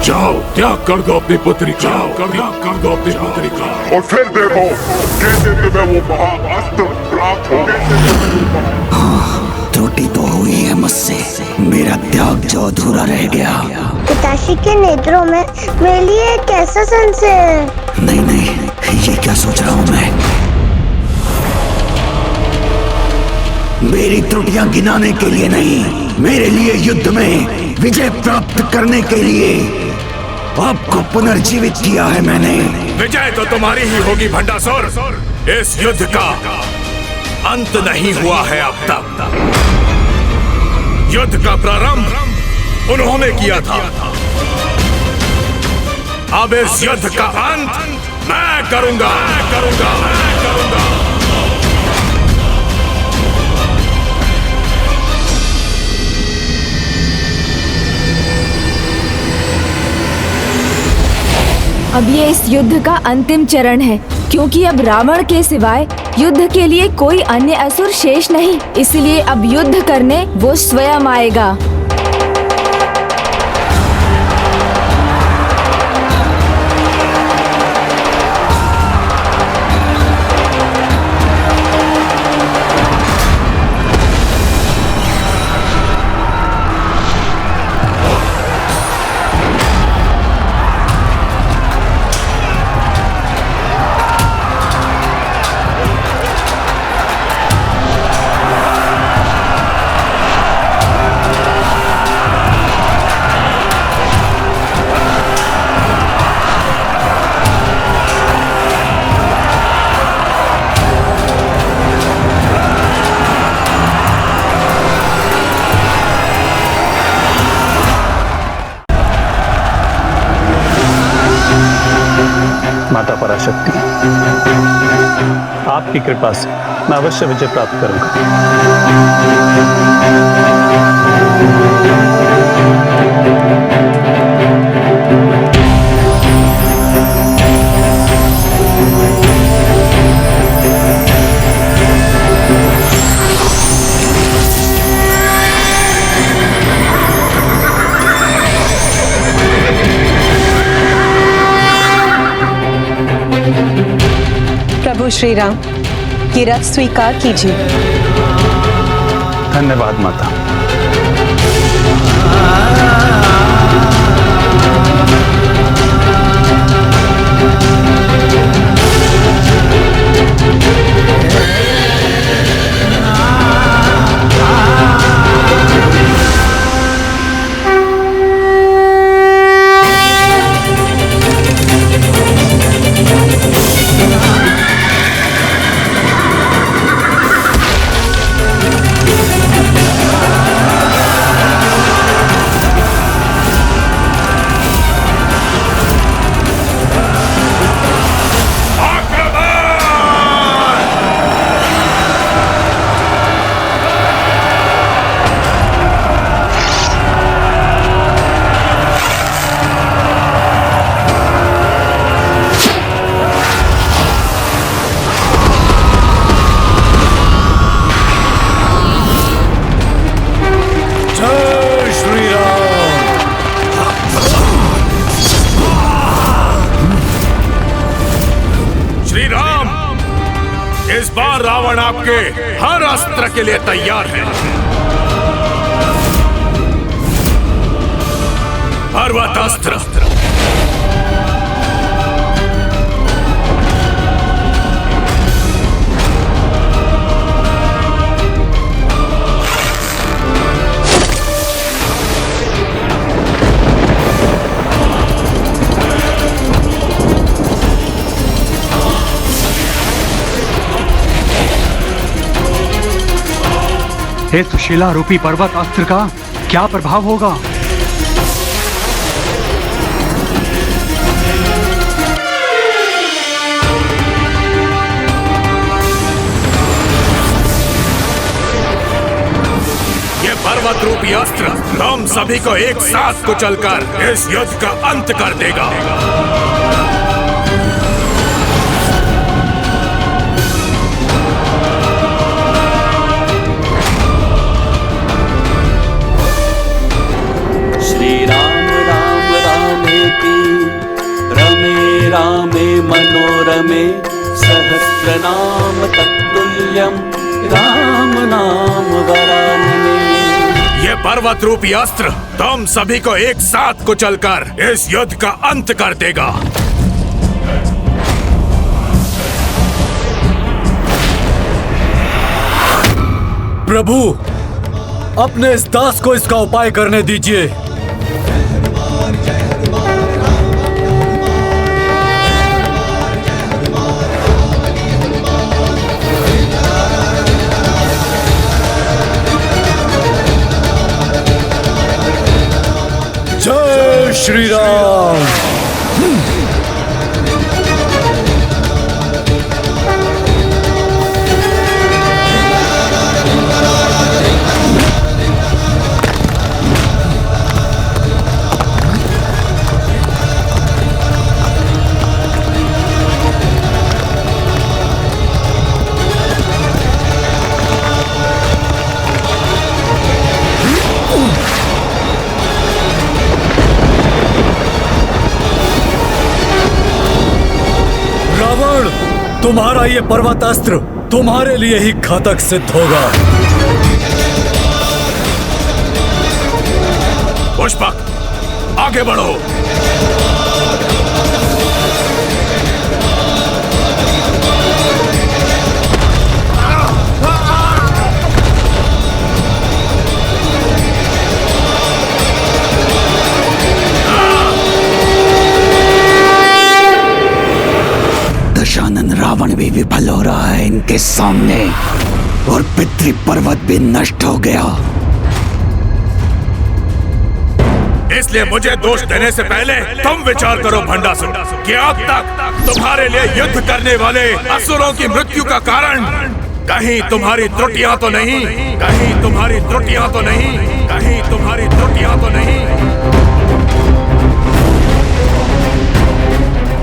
जाओ, त्याग कर दो अपनी पुत्री का, त्याग कर दो अपनी पुत्री का। और फिर देखो कैसे तुम्हें वो महाअस्त्र प्राप्त होगा। त्रुटि तो हुई है मुझसे, मेरा त्याग जो अधूरा रह गया। पिताश्री के नेत्रों में मेरे लिए कैसा संशय है? नहीं नहीं, ये क्या सोच रहा हूँ मैं? मेरी त्रुटियां गिनाने के लिए नहीं, मेरे लिए युद्ध में विजय प्राप्त करने के लिए आपको पुनर्जीवित किया है मैंने। विजय तो तुम्हारी ही होगी भंडासुर। इस युद्ध का अंत नहीं हुआ है अब तक। युद्ध का प्रारंभ उन्होंने किया था, अब इस युद्ध का अंत मैं करूंगा, मैं करूंगा, मैं करूंगा। अब ये इस युद्ध का अंतिम चरण है, क्योंकि अब रावण के सिवाय युद्ध के लिए कोई अन्य असुर शेष नहीं। इसलिए अब युद्ध करने वो स्वयं आएगा। माता पराशक्ति, आप आपकी कृपा से मैं अवश्य विजय प्राप्त करूंगा। प्रभु श्री राम, ये रथ स्वीकार कीजिए। धन्यवाद माता। इस बार रावण आपके हर अस्त्र के लिए तैयार है। पर्वत अस्त्र, हे सुशीला रूपी पर्वत अस्त्र का क्या प्रभाव होगा? ये पर्वत रूपी अस्त्र हम सभी को एक साथ कुचलकर इस युद्ध का अंत कर देगा। रामे मनोरमे सहस्रनाम तत्तुल्यं राम नाम वरानने। ये पर्वत रूपी अस्त्र तुम सभी को एक साथ कुचलकर इस युद्ध का अंत कर देगा। प्रभु, अपने इस दास को इसका उपाय करने दीजिए। जय श्री राम। तुम्हारा ये पर्वतास्त्र तुम्हारे लिए ही घातक सिद्ध होगा। पुष्पक, आगे बढ़ो। दशानन रावण भी विफल हो रहा है इनके सामने और पितृ पर्वत भी नष्ट हो गया। इसलिए मुझे दोष देने से पहले तुम विचार करो भंडासुर कि अब तक तुम्हारे लिए युद्ध करने वाले असुरों की मृत्यु का कारण कहीं तुम्हारी त्रुटियां तो नहीं, कहीं तुम्हारी त्रुटियां तो नहीं, कहीं तुम्हारी त्रुटियां तो नहीं।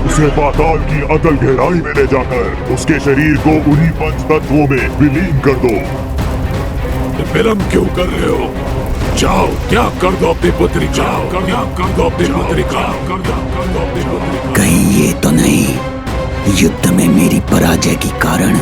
उसे पाताल की अतल गहराई में ले जाकर उसके शरीर को उन्हीं पंच तत्वों में विलीन कर दो। विलंब क्यों कर रहे हो? जाओ, त्याग कर दो अपनी पुत्री, जाओ, त्याग कर दो अपनी पुत्री का। कहीं ये तो नहीं युद्ध में मेरी पराजय की कारण?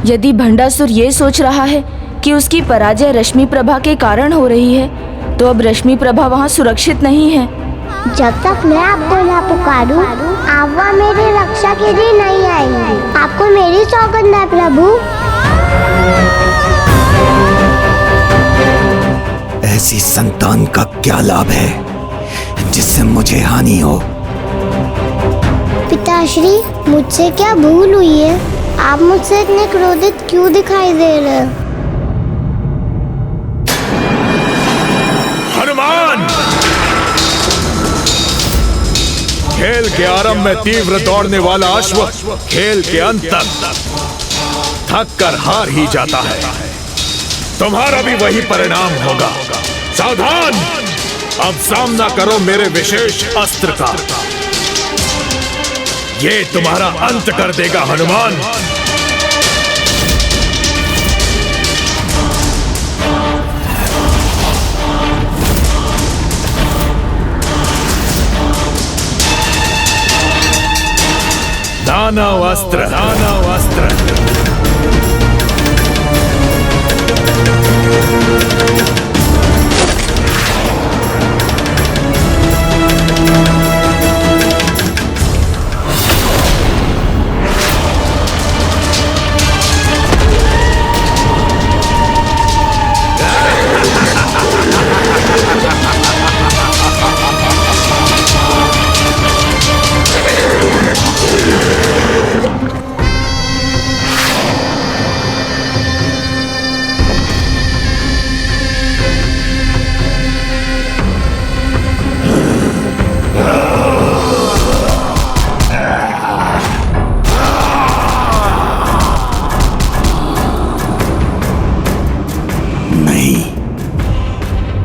यदि भंडासुर ये सोच रहा है कि उसकी पराजय रश्मि प्रभा के कारण हो रही है, तो अब रश्मि प्रभा वहाँ सुरक्षित नहीं है। जब तक मैं आपको ना पुकारूं, आप वहाँ मेरी रक्षा के लिए नहीं आएंगे। आपको मेरी सौगंध है प्रभु। ऐसी संतान का क्या लाभ है जिससे मुझे हानि हो? पिताश्री, मुझसे क्या भूल हुई है? आप मुझसे इतने क्रोधित क्यों दिखाई दे रहे हो? हनुमान! खेल के आरंभ में तीव्र दौड़ने वाला अश्व खेल के अंत तक थक कर हार ही जाता है। तुम्हारा भी वही परिणाम होगा। सावधान! अब सामना करो मेरे विशेष अस्त्र का। ये तुम्हारा अंत कर देगा हनुमान। दानव अस्त्र, दानव अस्त्र।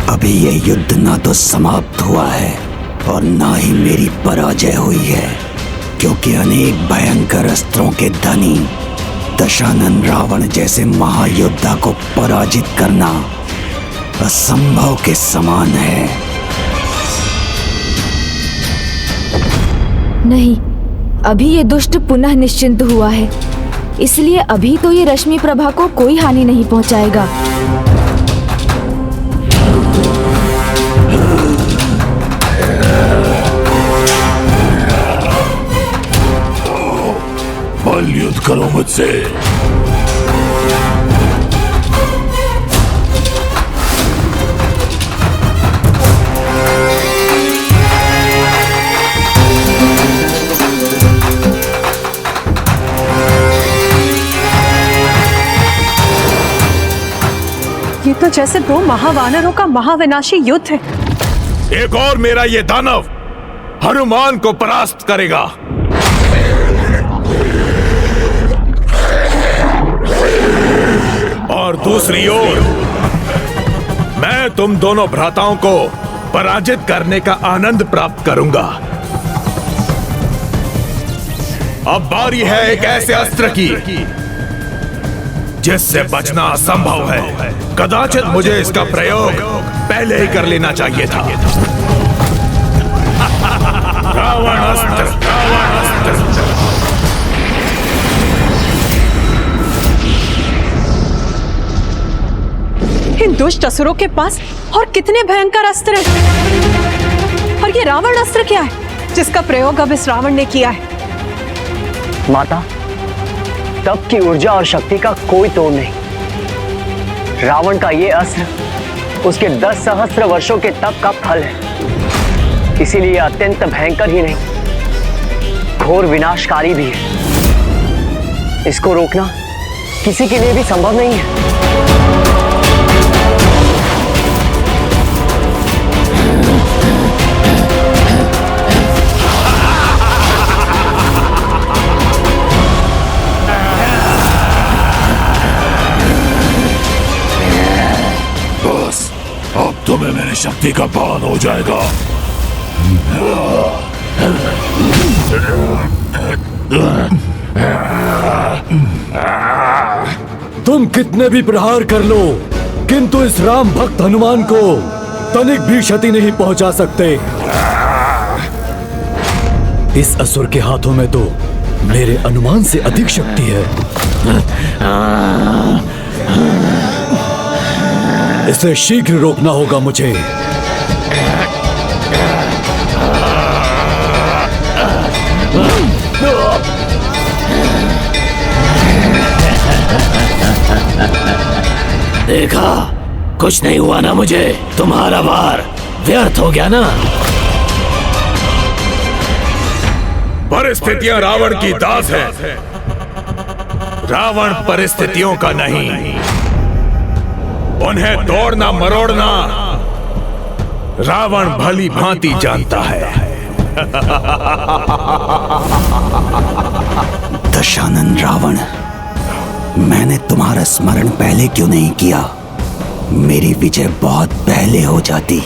अभी ये युद्ध ना तो समाप्त हुआ है और ना ही मेरी पराजय हुई है, क्योंकि अनेक भयंकर अस्त्रों के धनी दशानन रावण जैसे महायोद्धा को पराजित करना असंभव के समान है। नहीं, अभी ये दुष्ट पुनः निश्चिंत हुआ है, इसलिए अभी तो ये रश्मि प्रभा को कोई हानि नहीं पहुंचाएगा। बल युद्ध करो मुझसे। ये तो जैसे दो महावानरों का महाविनाशी युद्ध है। एक और मेरा ये दानव हनुमान को परास्त करेगा। और दूसरी ओर मैं तुम दोनों भ्राताओं को पराजित करने का आनंद प्राप्त करूंगा। अब बारी है एक ऐसे अस्त्र की जिससे बचना असंभव है। कदाचित मुझे इसका प्रयोग पहले ही कर लेना चाहिए था। रावण अस्त्र, रावण अस्त्र। इन दुष्ट असुरों के पास और कितने भयंकर अस्त्र हैं। और ये रावण अस्त्र क्या है जिसका प्रयोग अब इस रावण ने किया है? माता, तप की ऊर्जा और शक्ति का कोई तोड़ नहीं। रावण का ये अस्त्र उसके 10 सहस्त्र वर्षों के तप का फल है। इसीलिए अत्यंत भयंकर ही नहीं, घोर विनाशकारी भी है। इसको रोकना किसी के लिए भी संभव नहीं है। शक्ति का पान हो जाएगा। तुम कितने भी प्रहार कर लो, किंतु इस राम भक्त हनुमान को तनिक भी क्षति नहीं पहुंचा सकते। इस असुर के हाथों में तो मेरे अनुमान से अधिक शक्ति है। इसे शीघ्र रोकना होगा मुझे। देखा, कुछ नहीं हुआ ना मुझे। तुम्हारा वार व्यर्थ हो गया ना। परिस्थितियां रावण की दास है। रावण परिस्थितियों का नहीं, उन्हें तोड़ना मरोड़ना रावण भली भांति जानता है। दशानन रावण, मैंने तुम्हारा स्मरण पहले क्यों नहीं किया? मेरी विजय बहुत पहले हो जाती।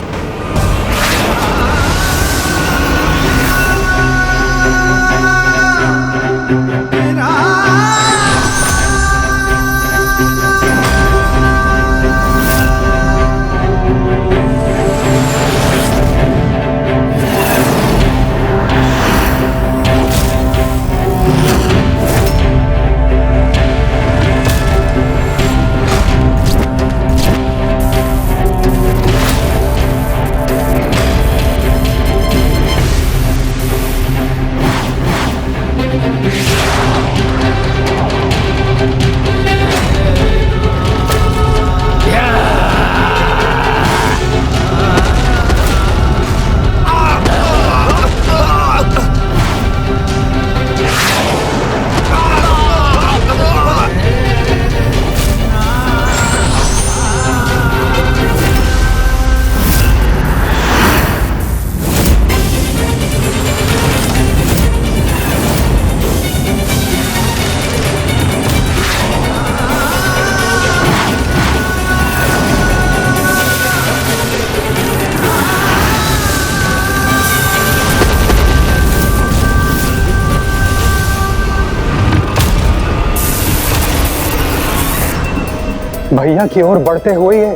भैया की ओर बढ़ते हुए ये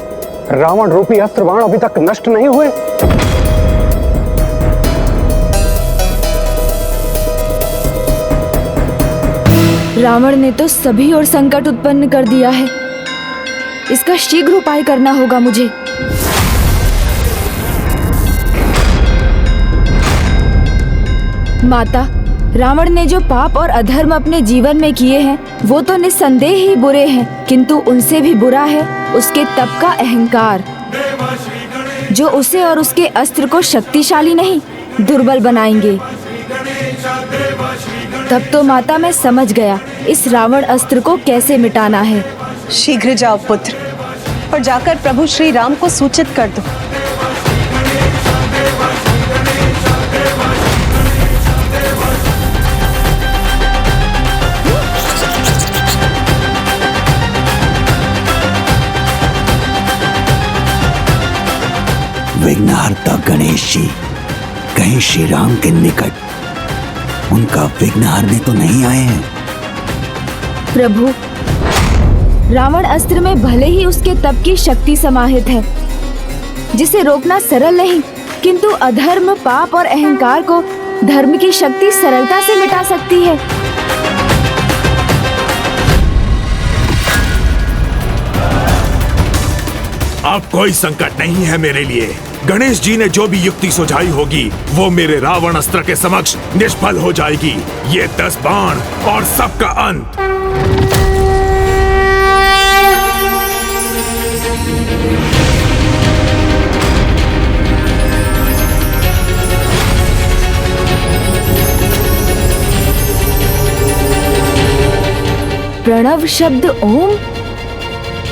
रावण रूपी अस्त्र बाण अभी तक नष्ट नहीं हुए। रावण ने तो सभी ओर संकट उत्पन्न कर दिया है। इसका शीघ्र उपाय करना होगा मुझे। माता, रावण ने जो पाप और अधर्म अपने जीवन में किए हैं वो तो निस्संदेह ही बुरे हैं, किंतु उनसे भी बुरा है उसके तप का अहंकार, जो उसे और उसके अस्त्र को शक्तिशाली नहीं दुर्बल बनाएंगे। तब तो माता मैं समझ गया इस रावण अस्त्र को कैसे मिटाना है। शीघ्र जाओ पुत्र और जाकर प्रभु श्री राम को सूचित कर दो। विघ्नहर्ता गणेश जी कहीं श्री राम के निकट उनका विघ्न हरने तो नहीं आए हैं? प्रभु, रावण अस्त्र में भले ही उसके तप की शक्ति समाहित है, जिसे रोकना सरल नहीं, किंतु अधर्म, पाप और अहंकार को धर्म की शक्ति सरलता से मिटा सकती है। अब कोई संकट नहीं है मेरे लिए। गणेश जी ने जो भी युक्ति सुझाई होगी वो मेरे रावण अस्त्र के समक्ष निष्फल हो जाएगी। ये 10 बाण और सबका अंत। प्रणव शब्द ओम।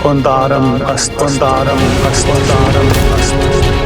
ओंकारम अस्तोंकारम अस्तोंकारम अस्तोंकारम।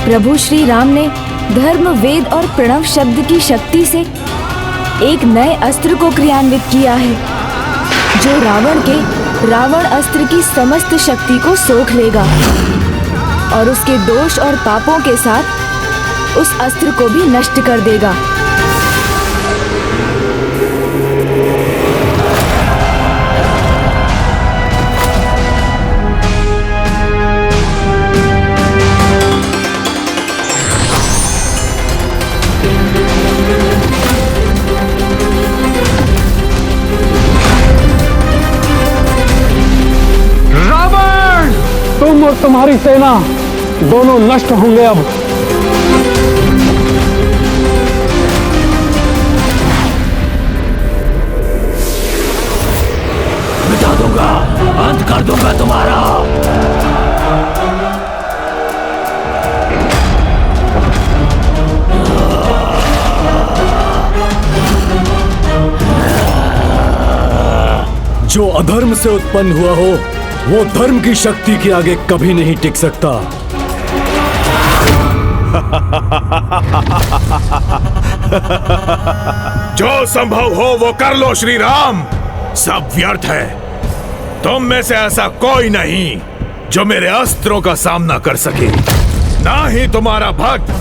प्रभु श्री राम ने धर्म, वेद और प्रणव शब्द की शक्ति से एक नए अस्त्र को क्रियान्वित किया है, जो रावण अस्त्र की समस्त शक्ति को सोख लेगा और उसके दोष और पापों के साथ उस अस्त्र को भी नष्ट कर देगा। तुम और तुम्हारी सेना दोनों नष्ट होंगे अब। मिटा दूंगा, अंत कर दूंगा तुम्हारा। जो अधर्म से उत्पन्न हुआ हो वो धर्म की शक्ति के आगे कभी नहीं टिक सकता। जो संभव हो वो कर लो श्री राम, सब व्यर्थ है। तुम में से ऐसा कोई नहीं जो मेरे अस्त्रों का सामना कर सके। ना ही तुम्हारा भक्त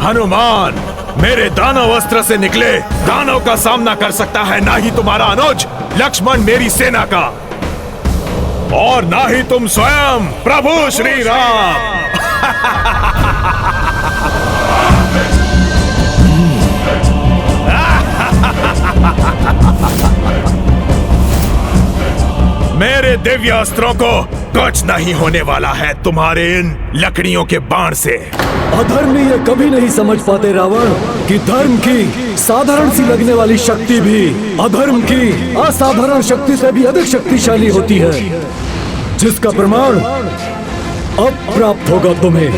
हनुमान मेरे दानव अस्त्र से निकले दानव का सामना कर सकता है, ना ही तुम्हारा अनुज लक्ष्मण मेरी सेना का, और ना ही तुम स्वयं प्रभु श्री राम। मेरे दिव्य अस्त्रों को कुछ नहीं होने वाला है तुम्हारे इन लकड़ियों के बाण से। अधर्मी ये कभी नहीं समझ पाते रावण कि धर्म की साधारण सी लगने वाली शक्ति भी अधर्म की असाधारण शक्ति से भी अधिक शक्तिशाली होती है, जिसका प्रमाण अब प्राप्त होगा तुम्हें।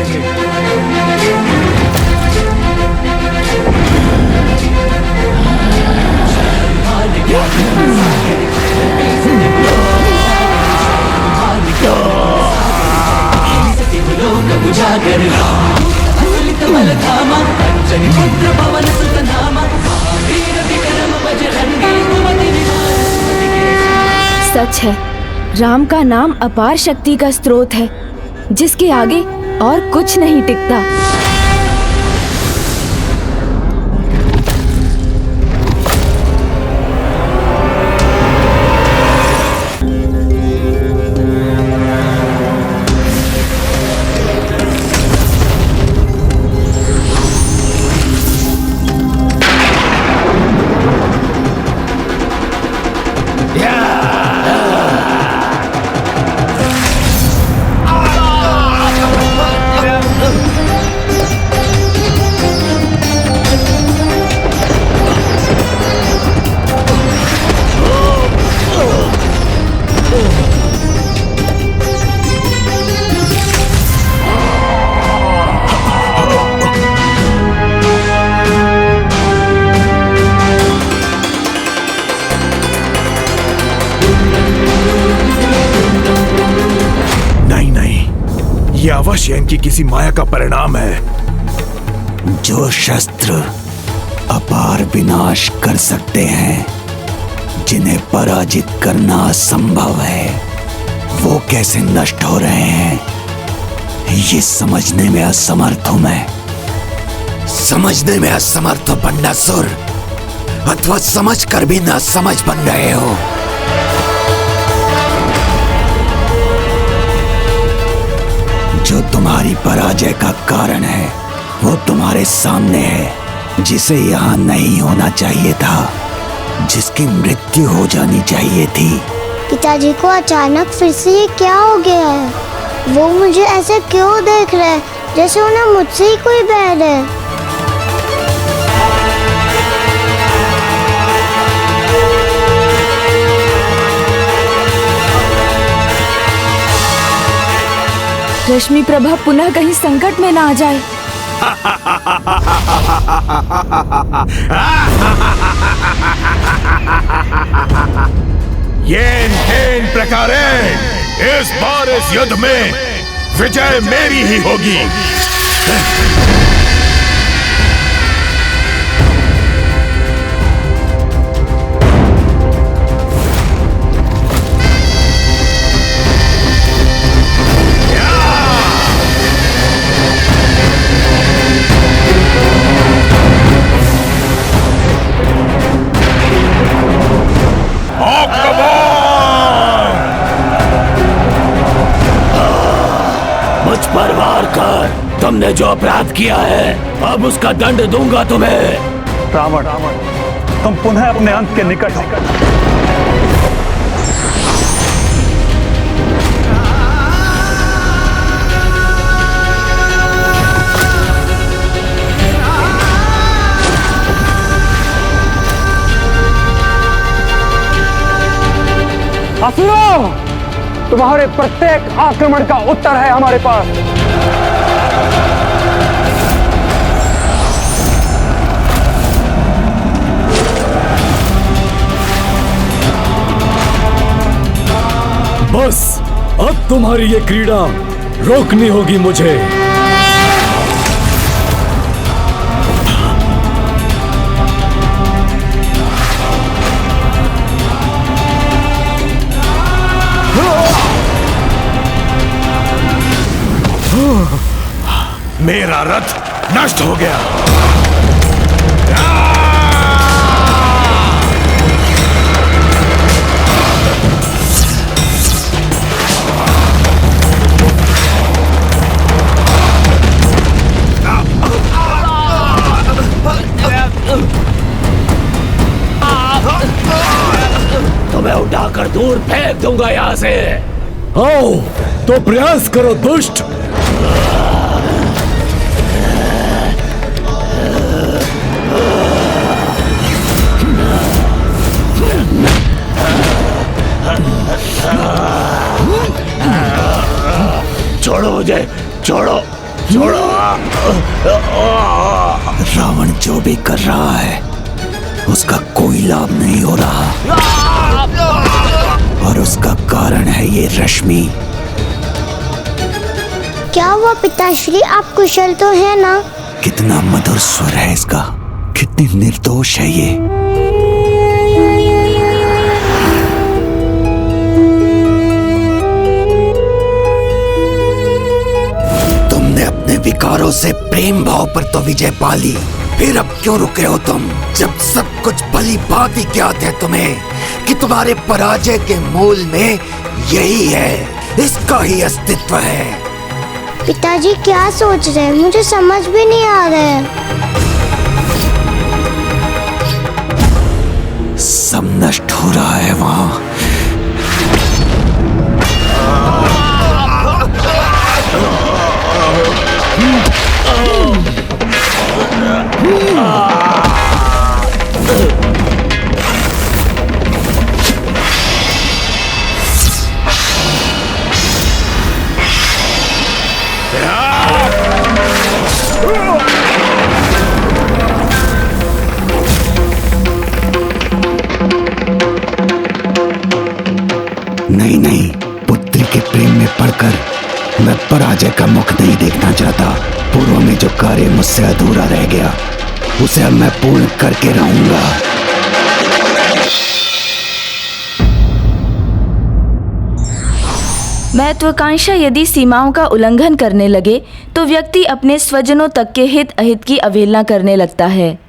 सच है, राम का नाम अपार शक्ति का स्रोत है, जिसके आगे और कुछ नहीं टिकता। ये अवश्य इनकी किसी माया का परिणाम है। जो शस्त्र अपार विनाश कर सकते हैं, जिन्हें पराजित करना असंभव है, वो कैसे नष्ट हो रहे हैं, ये समझने में असमर्थ हूं मैं। समझने में असमर्थ हो बंडासुर, अथवा समझ कर भी ना समझ बन रहे हो। जो तुम्हारी पराजय का कारण है वो तुम्हारे सामने है, जिसे यहाँ नहीं होना चाहिए था, जिसकी मृत्यु हो जानी चाहिए थी। पिताजी को अचानक फिर से ये क्या हो गया है? वो मुझे ऐसे क्यों देख रहे हैं, जैसे उन्हें मुझसे ही कोई बैर है। रश्मि प्रभा पुनः कहीं संकट में ना आ जाए। येन प्रकारे इस बार इस युद्ध में विजय मेरी ही होगी। तुमने जो अपराध किया है अब उसका दंड दूंगा तुम्हें। रावण, तुम पुनः अपने अंत के निकट हो। असुरों, तुम्हारे प्रत्येक आक्रमण का उत्तर है हमारे पास। बस अब तुम्हारी ये क्रीड़ा रोकनी होगी मुझे। मेरा रथ नष्ट हो गया। तुम्हें उठाकर दूर फेंक दूंगा यहाँ से। आओ तो प्रयास करो दुष्ट। छोड़ो मुझे, छोड़ो छोड़ो। रावण जो भी कर रहा है उसका कोई लाभ नहीं हो रहा, और उसका कारण है ये रश्मि। क्या हुआ पिताश्री, आप कुशल तो है ना? कितना मधुर स्वर है इसका, कितनी निर्दोष है ये। तुमने अपने विकारों से प्रेम भाव पर तो विजय पा ली, फिर अब क्यों रुके हो तुम, जब सब कुछ भली भांति ज्ञात है तुम्हें कि तुम्हारे पराजय के मूल में यही है, इसका ही अस्तित्व है। पिताजी क्या सोच रहे हैं, मुझे समझ भी नहीं आ रहा है। सब नष्ट हो रहा है वहां। नहीं नहीं, पुत्री के प्रेम में पड़कर मैं पराजय का मुख नहीं देखना चाहता। पूर्व में जो कार्य मुझसे अधूरा रह गया उसे अब मैं पूर्ण करके रहूंगा। महत्वाकांक्षा यदि सीमाओं का उल्लंघन करने लगे तो व्यक्ति अपने स्वजनों तक के हित अहित की अवहेलना करने लगता है।